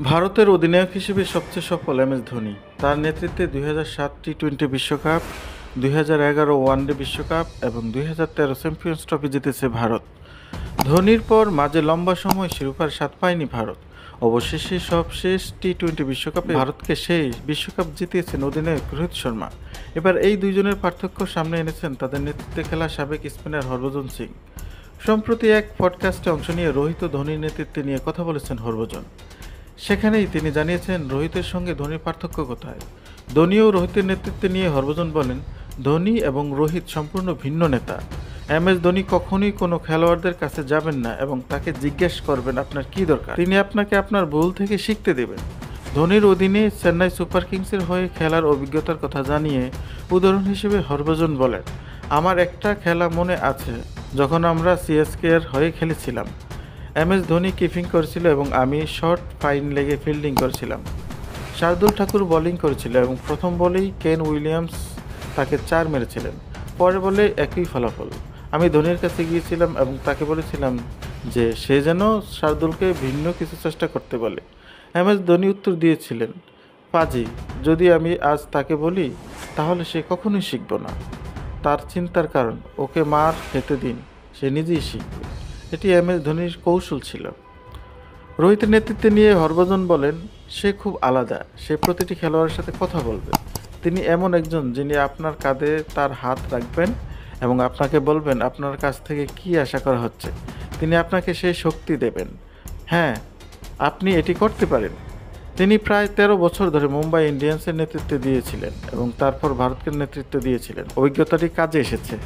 ভারতের অধিনায়ক হিসেবে সবচেয়ে সফল এমএস ধোনি। তার নেতৃত্বে 2007 টি-20 বিশ্বকাপ, 2011 ওয়ানডে বিশ্বকাপ এবং 2013 চ্যাম্পিয়ন্স ট্রফি জিতেছে ভারত। ধোনির পর মাঝে লম্বা সময় শিরোপার স্বাদ পায়নি ভারত। অবশেষে সবশেষ টি-20 বিশ্বকাপে ভারতকে সেই বিশ্বকাপ জিতিয়েছেন অধিনায়ক রোহিত শর্মা। এবার এই দুইজনের পার্থক্য সামনে এনেছেন তাদের নেতৃত্বে খেলা সাবেক স্পিনার হরভজন সিং। সম্প্রতি এক পডকাস্টে অংশ নিয়ে রোহিত ও ধোনির নেতৃত্বে নিয়ে কথা বলেছেন হরভজন। সেখানেই তিনি জানিয়েছেন রোহিতের সঙ্গে ধোনির পার্থক্য কোথায়। ধোনি ও রোহিতের নেতৃত্বে নিয়ে হরভজন বলেন, ধোনি এবং রোহিত সম্পূর্ণ ভিন্ন নেতা। এমএস ধোনি কখনোই কোনো খেলোয়াড়দের কাছে যাবেন না এবং তাকে জিজ্ঞেস করবেন আপনার কী দরকার। তিনি আপনাকে আপনার ভুল থেকে শিখতে দেবেন। ধোনির অধীনে চেন্নাই সুপার কিংসের হয়ে খেলার অভিজ্ঞতার কথা জানিয়ে উদাহরণ হিসেবে হরভজন বলেন, আমার একটা খেলা মনে আছে যখন আমরা সিএসকে এর হয়ে খেলেছিলাম। এমএস ধোনি কিপিং করেছিল এবং আমি শর্ট ফাইন লেগে ফিল্ডিং করেছিলাম। শার্দুল ঠাকুর বোলিং করেছিল এবং প্রথম বলেই কেন উইলিয়ামস তাকে 4 মেরেছিলেন। পরের বলে একই ফলাফল। আমি ধোনির কাছে গিয়েছিলাম এবং তাকে বলেছিলাম যে সে যেন শার্দুলকে ভিন্ন কিছু চেষ্টা করতে বলে। এমএস ধোনি উত্তর দিয়েছিলেন, পাজি, যদি আমি আজ তাকে বলি তাহলে সে কখনোই শিখব না। তার চিন্তার কারণ, ওকে মার খেতে দিন, সে নিজেই শিখবে। এটি এমএস ধোনির কৌশল ছিল। রোহিতের নেতৃত্বে নিয়ে হরভজন বলেন, সে খুব আলাদা। সে প্রতিটি খেলোয়াড়ের সাথে কথা বলবে। তিনি এমন একজন যিনি আপনার কাঁধে তার হাত রাখবেন এবং আপনাকে বলবেন আপনার কাছ থেকে কী আশা করা হচ্ছে। তিনি আপনাকে সেই শক্তি দেবেন, হ্যাঁ আপনি এটি করতে পারেন। তিনি প্রায় 13 বছর ধরে মুম্বাই ইন্ডিয়ান্সের নেতৃত্বে দিয়েছিলেন এবং তারপর ভারতকে নেতৃত্ব দিয়েছিলেন। অভিজ্ঞতাটি কাজে এসেছে।